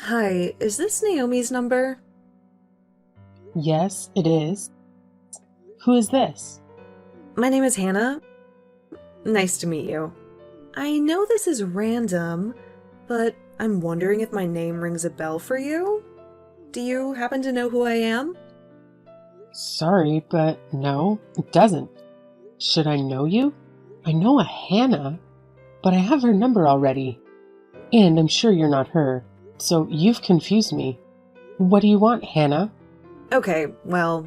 Hi, is this Naomi's number? Yes, it is. Who is this? My name is Hannah. Nice to meet you. I know this is random, but I'm wondering if my name rings a bell for you? Do you happen to know who I am? Sorry, but no, it doesn't. Should I know you? I know a Hannah, but I have her number already. And I'm sure you're not her, so you've confused me. What do you want, Hannah? Okay, well,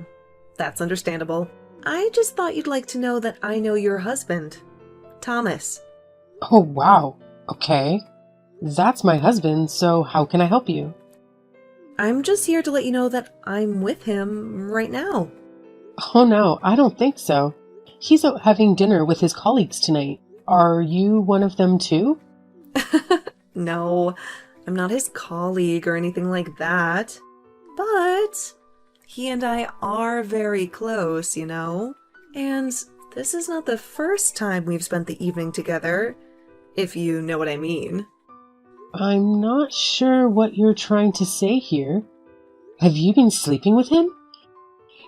that's understandable. I just thought you'd like to know that I know your husband, Thomas. Oh, wow. Okay. That's my husband, so how can I help you? I'm just here to let you know that I'm with him right now. Oh, no, I don't think so. He's out having dinner with his colleagues tonight. Are you one of them too? No, I'm not his colleague or anything like that. But he and I are very close, you know? And this is not the first time we've spent the evening together, if you know what I mean. I'm not sure what you're trying to say here. Have you been sleeping with him?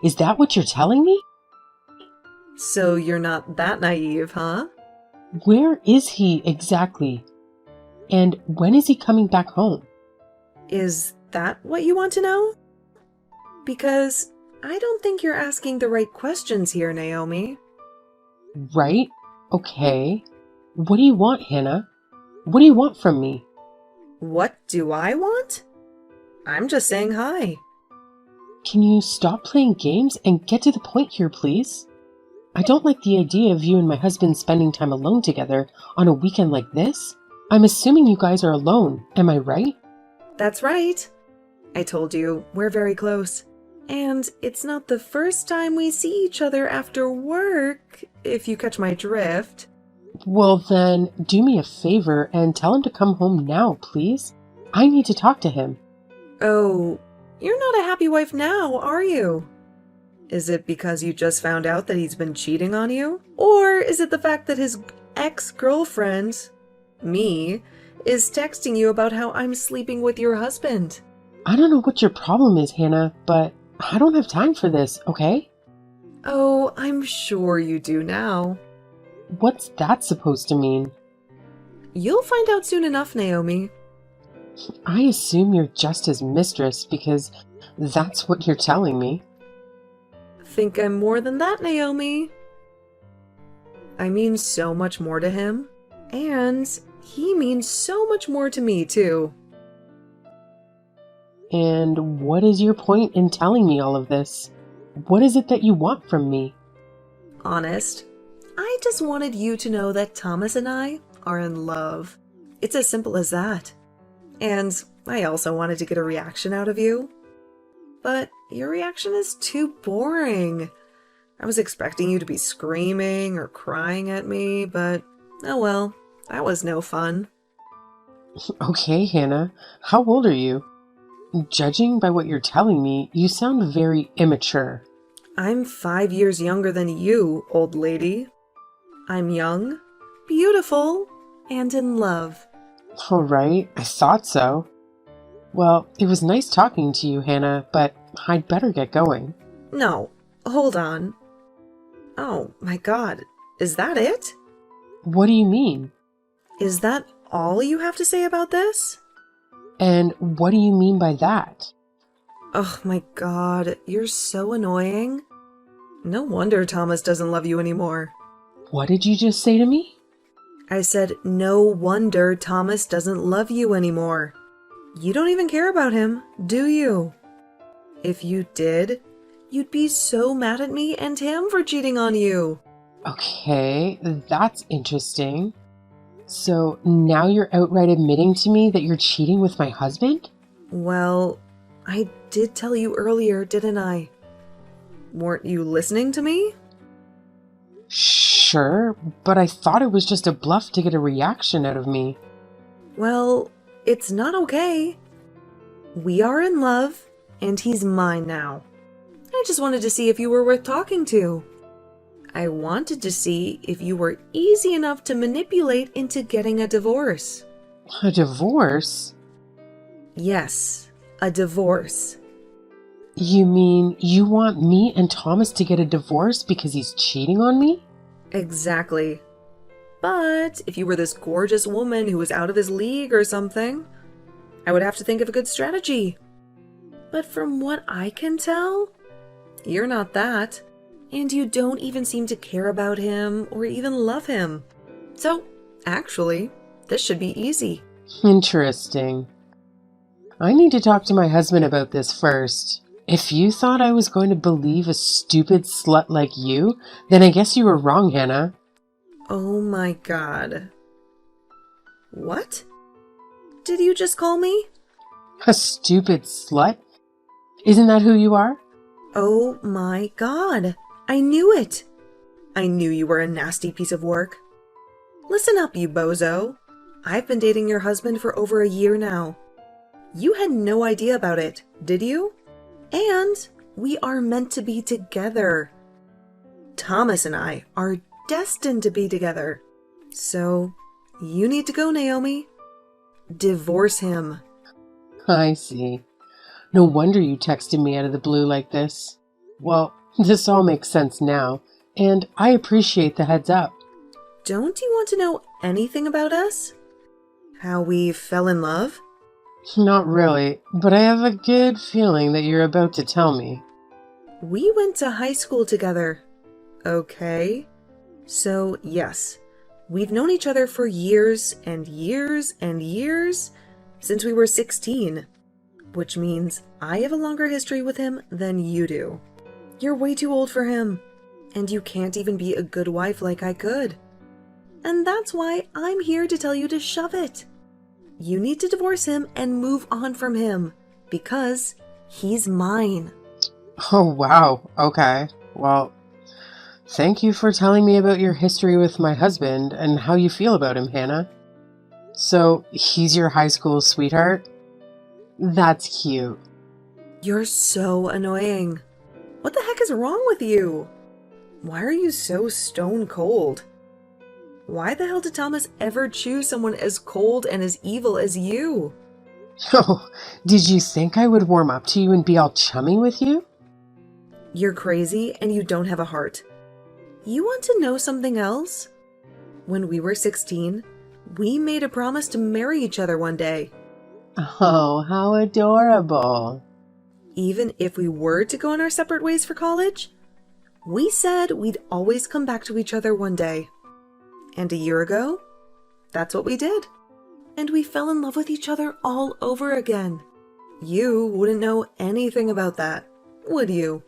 Is that what you're telling me? So you're not that naive, huh? Where is he exactly? And when is he coming back home? Is that what you want to know? Because I don't think you're asking the right questions here, Naomi. Right? Okay. What do you want, Hannah? What do you want from me? What do I want? I'm just saying hi. Can you stop playing games and get to the point here, please? I don't like the idea of you and my husband spending time alone together on a weekend like this. I'm assuming you guys are alone, am I right? That's right. I told you, we're very close. And it's not the first time we see each other after work, if you catch my drift. Well then, do me a favor and tell him to come home now, please. I need to talk to him. Oh, you're not a happy wife now, are you? Is it because you just found out that he's been cheating on you? Or is it the fact that his ex-girlfriend, me, is texting you about how I'm sleeping with your husband? I don't know what your problem is, Hannah, but I don't have time for this, okay? Oh, I'm sure you do now. What's that supposed to mean? You'll find out soon enough, Naomi. I assume you're just his mistress because that's what you're telling me. Think I'm more than that, Naomi. I mean so much more to him. And he means so much more to me, too. And what is your point in telling me all of this? What is it that you want from me? Honest, I just wanted you to know that Thomas and I are in love. It's as simple as that. And I also wanted to get a reaction out of you. But your reaction is too boring. I was expecting you to be screaming or crying at me, but oh well, that was no fun. Okay, Hannah, how old are you? Judging by what you're telling me, you sound very immature. I'm 5 years younger than you, old lady. I'm young, beautiful, and in love. All right, I thought so. Well, it was nice talking to you, Hannah, but I'd better get going. No, hold on. Oh my god, is that it? What do you mean? Is that all you have to say about this? And what do you mean by that? Oh my god, you're so annoying. No wonder Thomas doesn't love you anymore. What did you just say to me? I said, no wonder Thomas doesn't love you anymore. You don't even care about him, do you? If you did, you'd be so mad at me and him for cheating on you. Okay, that's interesting. So now you're outright admitting to me that you're cheating with my husband? Well, I did tell you earlier, didn't I? Weren't you listening to me? Sure, but I thought it was just a bluff to get a reaction out of me. Well, it's not okay. We are in love, and he's mine now. I just wanted to see if you were worth talking to. I wanted to see if you were easy enough to manipulate into getting a divorce. A divorce? Yes, a divorce. You mean you want me and Thomas to get a divorce because he's cheating on me? Exactly. But if you were this gorgeous woman who was out of his league or something, I would have to think of a good strategy. But from what I can tell, you're not that. And you don't even seem to care about him or even love him. So, actually, this should be easy. Interesting. I need to talk to my husband about this first. If you thought I was going to believe a stupid slut like you, then I guess you were wrong, Hannah. Oh my god. What? Did you just call me? A stupid slut? Isn't that who you are? Oh my god. I knew it. I knew you were a nasty piece of work. Listen up, you bozo. I've been dating your husband for over a year now. You had no idea about it, did you? And we are meant to be together. Thomas and I are destined to be together. So, you need to go, Naomi. Divorce him. I see. No wonder you texted me out of the blue like this. Well, this all makes sense now, and I appreciate the heads up. Don't you want to know anything about us? How we fell in love? Not really, but I have a good feeling that you're about to tell me. We went to high school together. Okay. So, yes, we've known each other for years and years and years since we were 16, which means I have a longer history with him than you do. You're way too old for him, and you can't even be a good wife like I could. And that's why I'm here to tell you to shove it. You need to divorce him and move on from him, because he's mine. Oh, wow. Okay. Well, thank you for telling me about your history with my husband and how you feel about him, Hannah. So, he's your high school sweetheart? That's cute. You're so annoying. What the heck is wrong with you? Why are you so stone cold? Why the hell did Thomas ever choose someone as cold and as evil as you? Oh, did you think I would warm up to you and be all chummy with you? You're crazy and you don't have a heart. You want to know something else? When we were 16, we made a promise to marry each other one day. Oh, how adorable. Even if we were to go on our separate ways for college, we said we'd always come back to each other one day. And a year ago, that's what we did. And we fell in love with each other all over again. You wouldn't know anything about that, would you?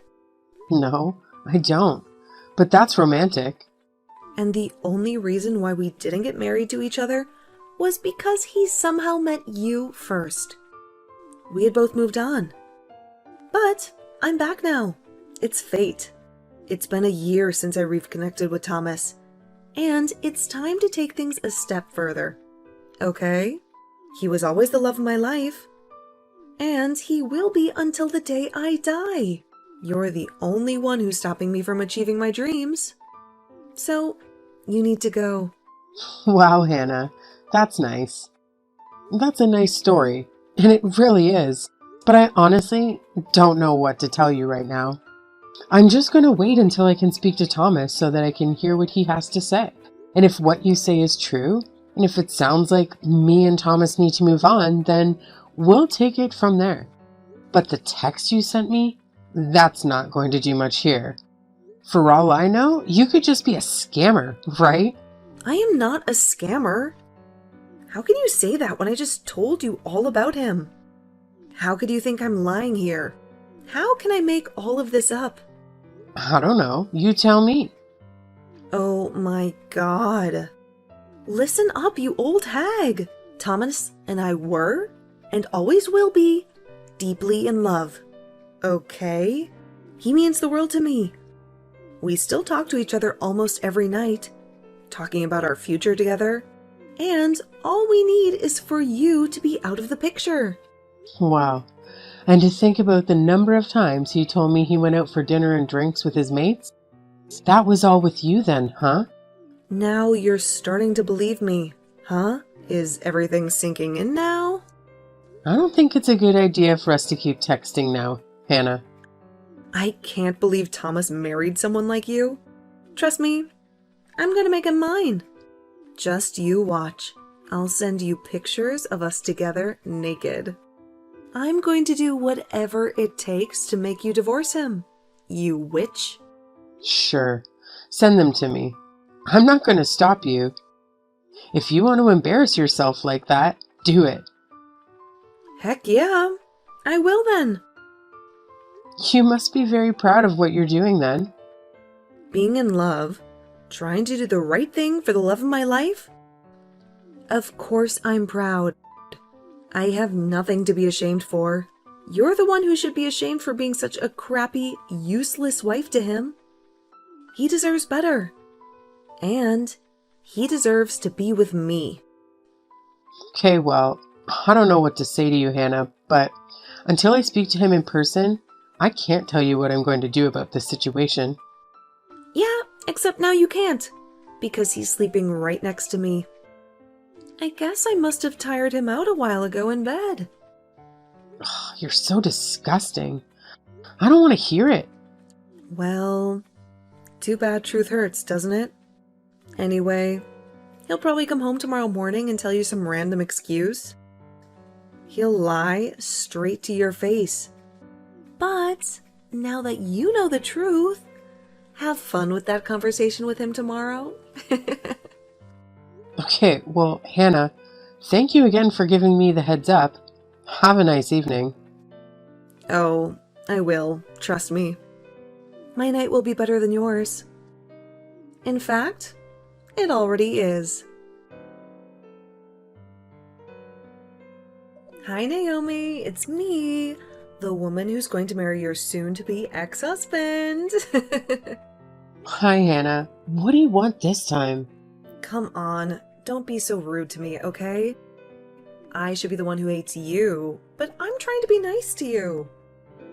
No, I don't. But that's romantic. And the only reason why we didn't get married to each other was because he somehow met you first. We had both moved on. But I'm back now. It's fate. It's been a year since I reconnected with Thomas. And it's time to take things a step further. Okay? He was always the love of my life. And he will be until the day I die. You're the only one who's stopping me from achieving my dreams. So, you need to go. Wow, Hannah, that's nice. That's a nice story, and it really is. But I honestly don't know what to tell you right now. I'm just going to wait until I can speak to Thomas so that I can hear what he has to say. And if what you say is true, and if it sounds like me and Thomas need to move on, then we'll take it from there. But the text you sent me, that's not going to do much here. For all I know, you could just be a scammer, right? I am not a scammer. How can you say that when I just told you all about him? How could you think I'm lying here? How can I make all of this up? I don't know. You tell me. Oh my god. Listen up, you old hag. Thomas and I were, and always will be, deeply in love. Okay? He means the world to me. We still talk to each other almost every night, talking about our future together. And all we need is for you to be out of the picture. Wow. And to think about the number of times he told me he went out for dinner and drinks with his mates. That was all with you then, huh? Now you're starting to believe me, huh? Is everything sinking in now? I don't think it's a good idea for us to keep texting now, Hannah. I can't believe Thomas married someone like you. Trust me, I'm gonna make him mine. Just you watch. I'll send you pictures of us together naked. I'm going to do whatever it takes to make you divorce him, you witch. Sure, send them to me. I'm not going to stop you. If you want to embarrass yourself like that, do it. Heck yeah, I will then. You must be very proud of what you're doing then. Being in love, trying to do the right thing for the love of my life? Of course I'm proud. I have nothing to be ashamed for. You're the one who should be ashamed for being such a crappy, useless wife to him. He deserves better. And he deserves to be with me. Okay, well, I don't know what to say to you, Hannah, but until I speak to him in person, I can't tell you what I'm going to do about this situation. Yeah, except now you can't, because he's sleeping right next to me. I guess I must have tired him out a while ago in bed. Ugh, you're so disgusting. I don't want to hear it. Well, too bad truth hurts, doesn't it? Anyway, he'll probably come home tomorrow morning and tell you some random excuse. He'll lie straight to your face. But now that you know the truth, have fun with that conversation with him tomorrow. Okay, well, Hannah, thank you again for giving me the heads up. Have a nice evening. Oh, I will. Trust me. My night will be better than yours. In fact, it already is. Hi, Naomi. It's me, the woman who's going to marry your soon-to-be ex-husband. Hi, Hannah. What do you want this time? Come on, don't be so rude to me, okay? I should be the one who hates you, but I'm trying to be nice to you.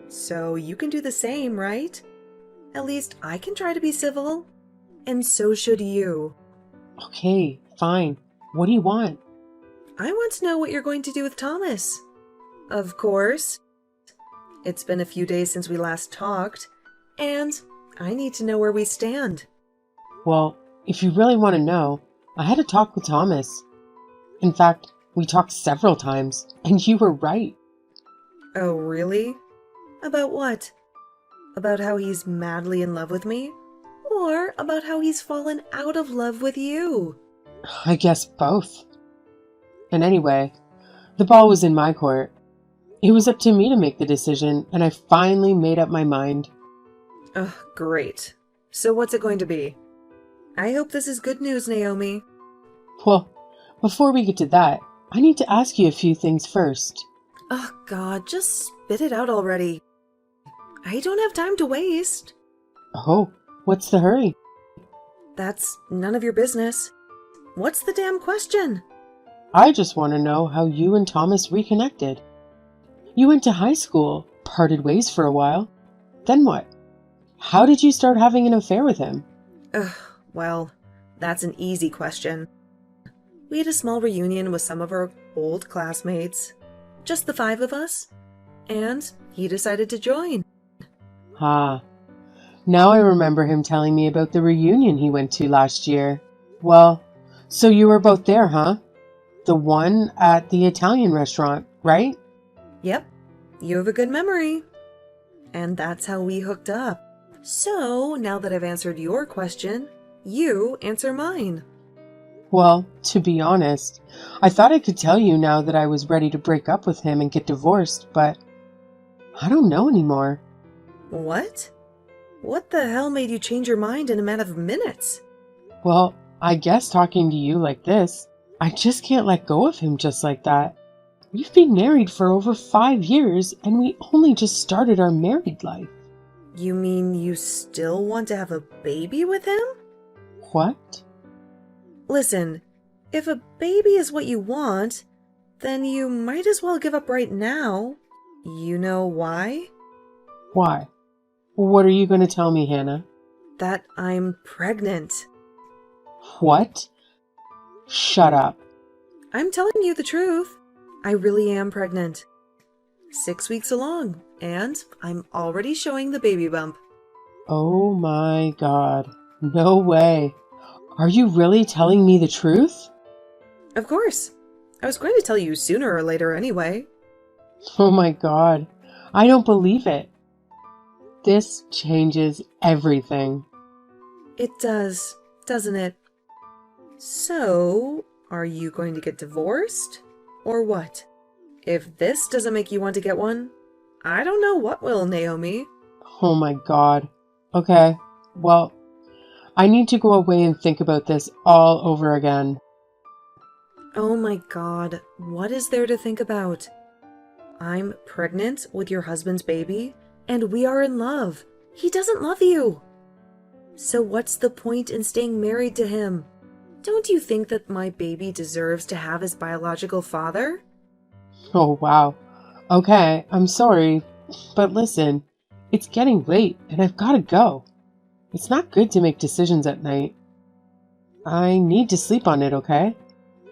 So you can do the same, right? At least I can try to be civil. And so should you. Okay, fine. What do you want? I want to know what you're going to do with Thomas. Of course. It's been a few days since we last talked, and I need to know where we stand. Well, if you really want to know, I had a talk with Thomas. In fact, we talked several times, and you were right. Oh, really? About what? About how he's madly in love with me? Or about how he's fallen out of love with you? I guess both. And anyway, the ball was in my court. It was up to me to make the decision, and I finally made up my mind. Ugh, great. So what's it going to be? I hope this is good news, Naomi. Well, before we get to that, I need to ask you a few things first. Oh, God, just spit it out already. I don't have time to waste. Oh, what's the hurry? That's none of your business. What's the damn question? I just want to know how you and Thomas reconnected. You went to high school, parted ways for a while. Then what? How did you start having an affair with him? Ugh, well, that's an easy question. We had a small reunion with some of our old classmates. Just the 5 of us. And he decided to join. Ah, now I remember him telling me about the reunion he went to last year. Well, so you were both there, huh? The one at the Italian restaurant, right? Yep, you have a good memory. And that's how we hooked up. So, now that I've answered your question, you answer mine. Well, to be honest, I thought I could tell you now that I was ready to break up with him and get divorced, but I don't know anymore. What? What the hell made you change your mind in a matter of minutes? Well, I guess talking to you like this, I just can't let go of him just like that. We've been married for over 5 years, and we only just started our married life. You mean you still want to have a baby with him? What? Listen, if a baby is what you want, then you might as well give up right now. You know why? Why? What are you going to tell me, Hannah? That I'm pregnant. What? Shut up. I'm telling you the truth. I really am pregnant. 6 weeks along, and I'm already showing the baby bump. Oh my God. No way. Are you really telling me the truth? Of course. I was going to tell you sooner or later anyway. Oh my God. I don't believe it. This changes everything. It does, doesn't it? So, are you going to get divorced? Or what? If this doesn't make you want to get one, I don't know what will, Naomi. Oh my God. Okay. Well, I need to go away and think about this all over again. Oh my God, what is there to think about? I'm pregnant with your husband's baby, and we are in love. He doesn't love you. So what's the point in staying married to him? Don't you think that my baby deserves to have his biological father? Oh wow. Okay, I'm sorry. But listen, it's getting late and I've got to go. It's not good to make decisions at night. I need to sleep on it, okay?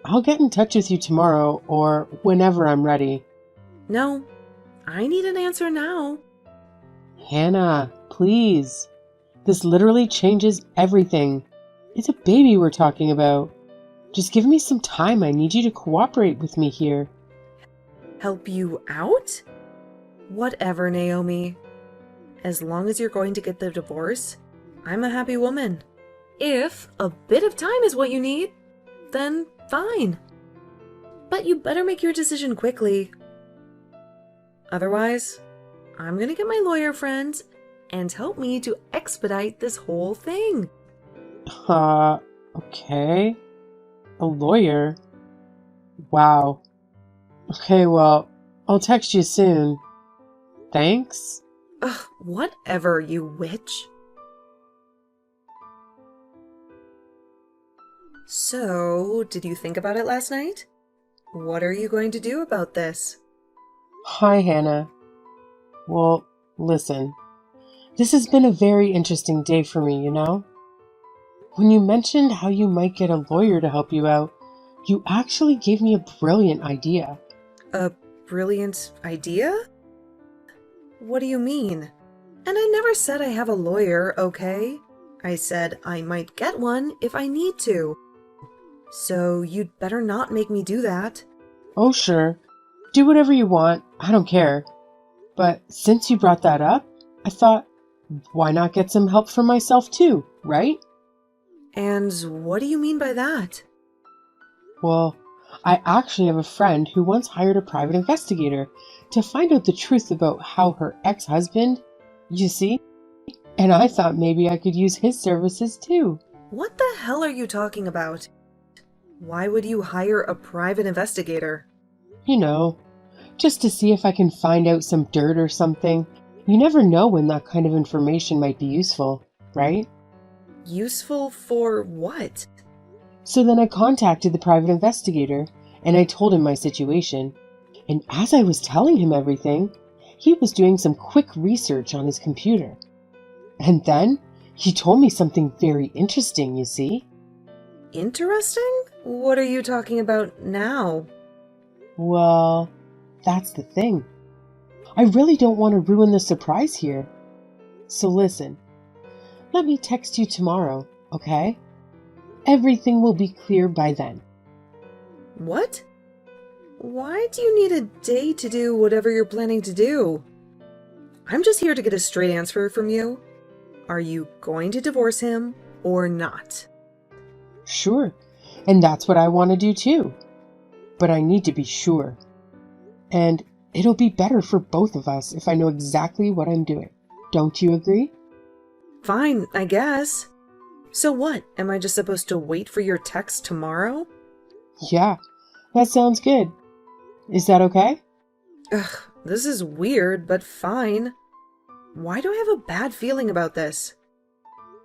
I'll get in touch with you tomorrow or whenever I'm ready. No, I need an answer now. Hannah, please. This literally changes everything. It's a baby we're talking about. Just give me some time. I need you to cooperate with me here. Help you out? Whatever, Naomi. As long as you're going to get the divorce, I'm a happy woman. If a bit of time is what you need, then fine. But you better make your decision quickly. Otherwise, I'm gonna get my lawyer friends and help me to expedite this whole thing. Okay. A lawyer? Wow. Okay, well, I'll text you soon. Thanks. Ugh, whatever, you witch. So, did you think about it last night? What are you going to do about this? Hi, Hannah. Well, listen. This has been a very interesting day for me, you know? When you mentioned how you might get a lawyer to help you out, you actually gave me a brilliant idea. A brilliant idea? What do you mean? And I never said I have a lawyer, okay? I said I might get one if I need to. So you'd better not make me do that. Oh, sure. Do whatever you want. I don't care. But since you brought that up, I thought, why not get some help for myself too, right? And what do you mean by that? Well, I actually have a friend who once hired a private investigator to find out the truth about how her ex-husband, you see? And I thought maybe I could use his services too. What the hell are you talking about? Why would you hire a private investigator? You know, just to see if I can find out some dirt or something. You never know when that kind of information might be useful, right? Useful for what? So then I contacted the private investigator and I told him my situation. And as I was telling him everything, he was doing some quick research on his computer. And then he told me something very interesting, you see. Interesting? What are you talking about now? Well, that's the thing. I really don't want to ruin the surprise here. So listen, let me text you tomorrow, okay? Everything will be clear by then. What? Why do you need a day to do whatever you're planning to do? I'm just here to get a straight answer from you. Are you going to divorce him or not? Sure, and that's what I want to do too. But I need to be sure. And it'll be better for both of us if I know exactly what I'm doing. Don't you agree? Fine, I guess. So what? Am I just supposed to wait for your text tomorrow? Yeah, that sounds good. Is that okay? Ugh, this is weird, but fine. Why do I have a bad feeling about this?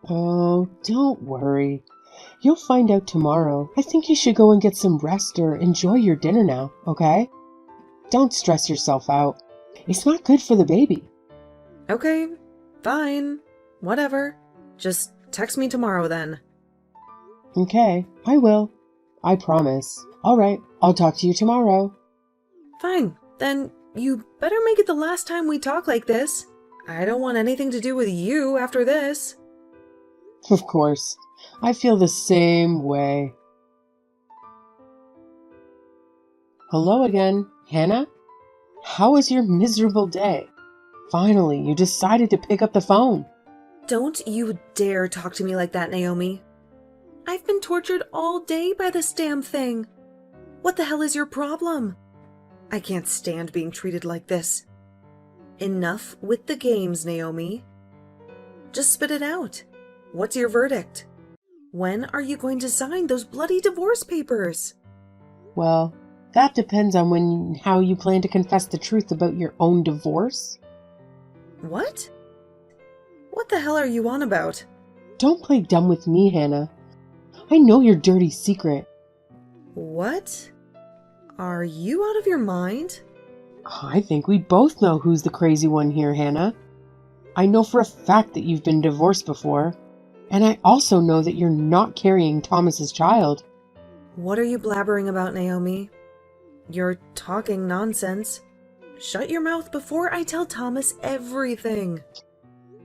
Oh, don't worry. You'll find out tomorrow. I think you should go and get some rest or enjoy your dinner now, okay? Don't stress yourself out. It's not good for the baby. Okay, fine. Whatever. Just text me tomorrow then. Okay, I will. I promise. All right, I'll talk to you tomorrow. Fine, then you better make it the last time we talk like this. I don't want anything to do with you after this. Of course. I feel the same way. Hello again, Hannah? How was your miserable day? Finally, you decided to pick up the phone. Don't you dare talk to me like that, Naomi. I've been tortured all day by this damn thing. What the hell is your problem? I can't stand being treated like this. Enough with the games, Naomi. Just spit it out. What's your verdict? When are you going to sign those bloody divorce papers? Well, that depends on how you plan to confess the truth about your own divorce. What? What the hell are you on about? Don't play dumb with me, Hannah. I know your dirty secret. What? Are you out of your mind? I think we both know who's the crazy one here, Hannah. I know for a fact that you've been divorced before, and I also know that you're not carrying Thomas's child. What are you blabbering about, Naomi? You're talking nonsense. Shut your mouth before I tell Thomas everything.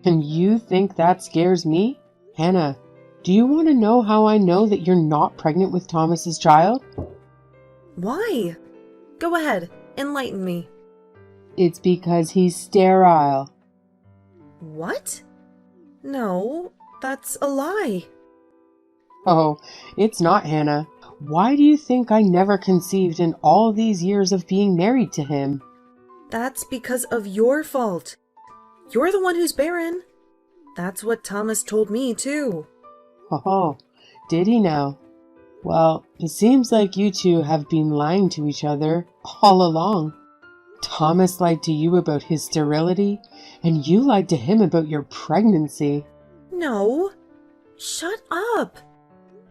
And you think that scares me? Hannah, do you want to know how I know that you're not pregnant with Thomas's child? Why? Go ahead, enlighten me. It's because he's sterile. What? No, that's a lie. Oh, it's not, Hannah. Why do you think I never conceived in all these years of being married to him? That's because of your fault. You're the one who's barren. That's what Thomas told me, too. Oh, did he now? Well, it seems like you two have been lying to each other all along. Thomas lied to you about his sterility, and you lied to him about your pregnancy. No. Shut up.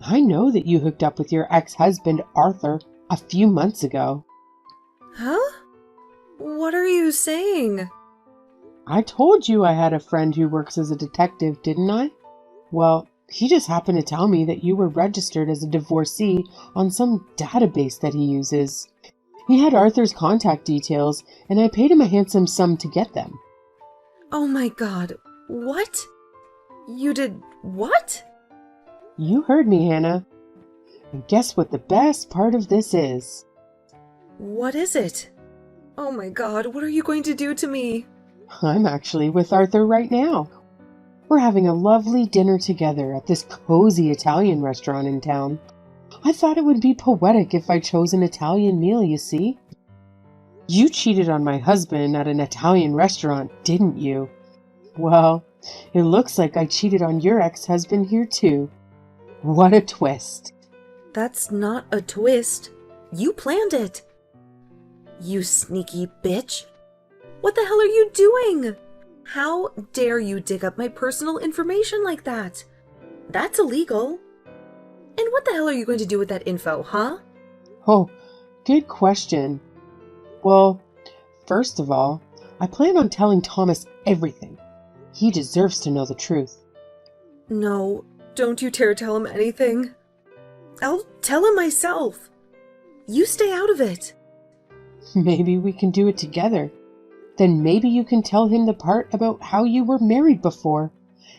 I know that you hooked up with your ex-husband, Arthur, a few months ago. Huh? What are you saying? I told you I had a friend who works as a detective, didn't I? Well, he just happened to tell me that you were registered as a divorcee on some database that he uses. He had Arthur's contact details, and I paid him a handsome sum to get them. Oh my God. What? You did what? You heard me, Hannah. And guess what the best part of this is? What is it? Oh my God, what are you going to do to me? I'm actually with Arthur right now. We're having a lovely dinner together at this cozy Italian restaurant in town. I thought it would be poetic if I chose an Italian meal, you see. You cheated on my husband at an Italian restaurant, didn't you? Well, it looks like I cheated on your ex-husband here too. What a twist. That's not a twist. You planned it. You sneaky bitch. What the hell are you doing? How dare you dig up my personal information like that? That's illegal. And what the hell are you going to do with that info, huh? Oh, good question. Well, first of all, I plan on telling Thomas everything. He deserves to know the truth. No, don't you dare tell him anything. I'll tell him myself. You stay out of it. Maybe we can do it together. Then maybe you can tell him the part about how you were married before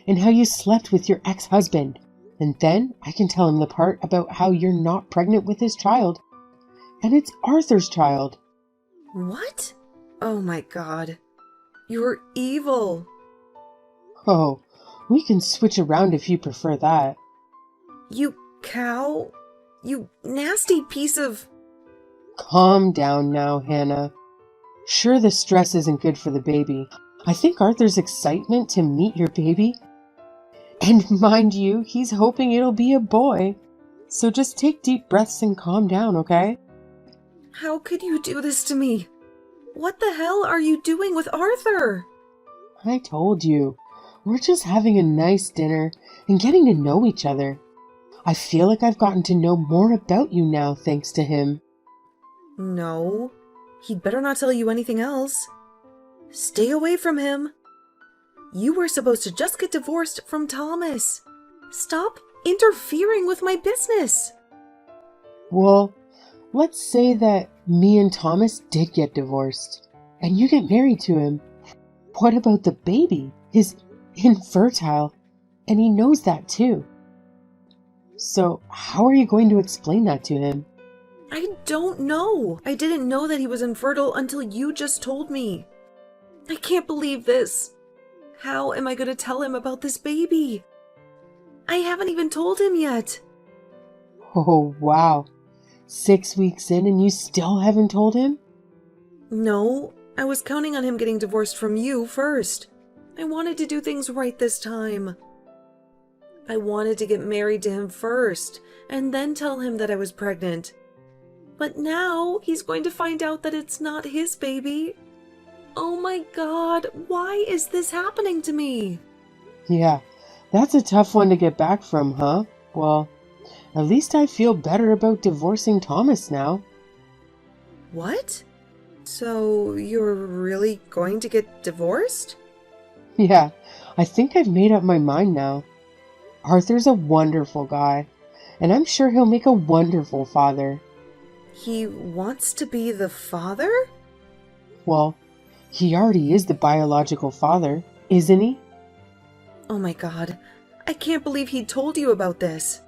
and how you slept with your ex-husband. And then I can tell him the part about how you're not pregnant with his child. And it's Arthur's child. What? Oh my God. You're evil. Oh, we can switch around if you prefer that. You cow. You nasty piece of... Calm down now, Hannah. Sure, the stress isn't good for the baby. I think Arthur's excitement to meet your baby. And mind you, he's hoping it'll be a boy. So just take deep breaths and calm down, okay? How could you do this to me? What the hell are you doing with Arthur? I told you. We're just having a nice dinner and getting to know each other. I feel like I've gotten to know more about you now thanks to him. No. He'd better not tell you anything else. Stay away from him. You were supposed to just get divorced from Thomas. Stop interfering with my business. Well, let's say that me and Thomas did get divorced, and you get married to him. What about the baby? He's infertile, and he knows that too. So how are you going to explain that to him? I don't know. I didn't know that he was infertile until you just told me. I can't believe this. How am I going to tell him about this baby? I haven't even told him yet. Oh, wow. 6 weeks in and you still haven't told him? No, I was counting on him getting divorced from you first. I wanted to do things right this time. I wanted to get married to him first, and then tell him that I was pregnant. But now he's going to find out that it's not his baby. Oh my God, why is this happening to me? Yeah, that's a tough one to get back from, huh? Well, at least I feel better about divorcing Thomas now. What? So you're really going to get divorced? Yeah, I think I've made up my mind now. Arthur's a wonderful guy, and I'm sure he'll make a wonderful father. He wants to be the father? Well, he already is the biological father, isn't he? Oh my God, I can't believe he told you about this.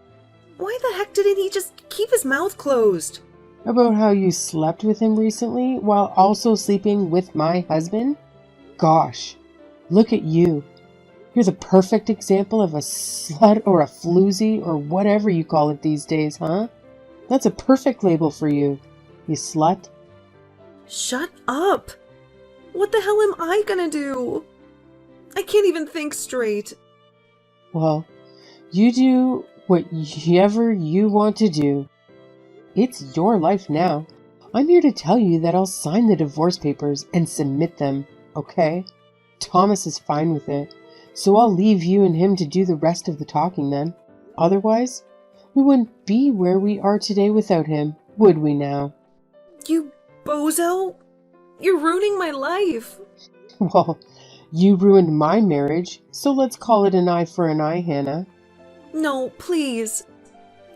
Why the heck didn't he just keep his mouth closed? About how you slept with him recently while also sleeping with my husband? Gosh, look at you. You're the perfect example of a slut or a floozy or whatever you call it these days, huh? That's a perfect label for you, you slut. Shut up! What the hell am I gonna do? I can't even think straight. Well, you do whatever you want to do. It's your life now. I'm here to tell you that I'll sign the divorce papers and submit them, okay? Thomas is fine with it, so I'll leave you and him to do the rest of the talking then. Otherwise, we wouldn't be where we are today without him, would we now? You bozo! You're ruining my life! Well, you ruined my marriage, so let's call it an eye for an eye, Hannah. No, please.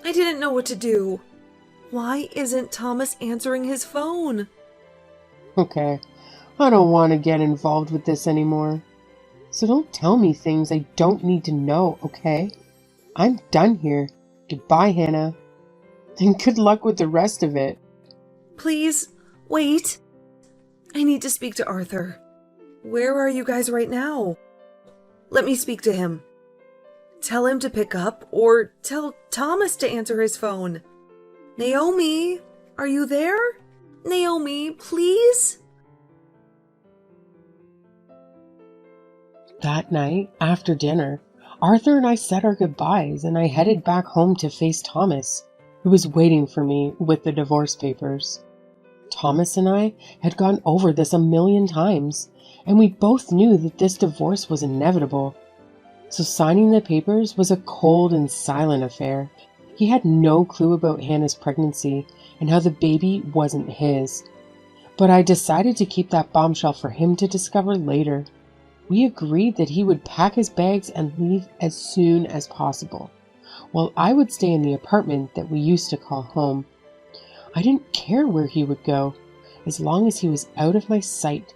I didn't know what to do. Why isn't Thomas answering his phone? Okay, I don't want to get involved with this anymore. So don't tell me things I don't need to know, okay? I'm done here. Goodbye, Hannah. And good luck with the rest of it. Please, wait. I need to speak to Arthur. Where are you guys right now? Let me speak to him. Tell him to pick up, or tell Thomas to answer his phone. Naomi, are you there? Naomi, please? That night, after dinner, Arthur and I said our goodbyes and I headed back home to face Thomas, who was waiting for me with the divorce papers. Thomas and I had gone over this a million times, and we both knew that this divorce was inevitable. So signing the papers was a cold and silent affair. He had no clue about Hannah's pregnancy and how the baby wasn't his. But I decided to keep that bombshell for him to discover later. We agreed that he would pack his bags and leave as soon as possible, while I would stay in the apartment that we used to call home. I didn't care where he would go, as long as he was out of my sight.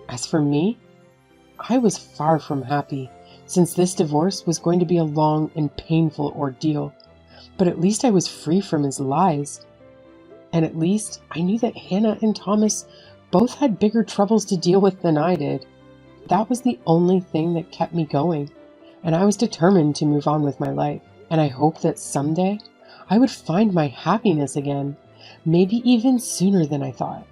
As for me, I was far from happy, since this divorce was going to be a long and painful ordeal. But at least I was free from his lies. And at least I knew that Hannah and Thomas both had bigger troubles to deal with than I did. That was the only thing that kept me going, and I was determined to move on with my life. And I hoped that someday I would find my happiness again, maybe even sooner than I thought.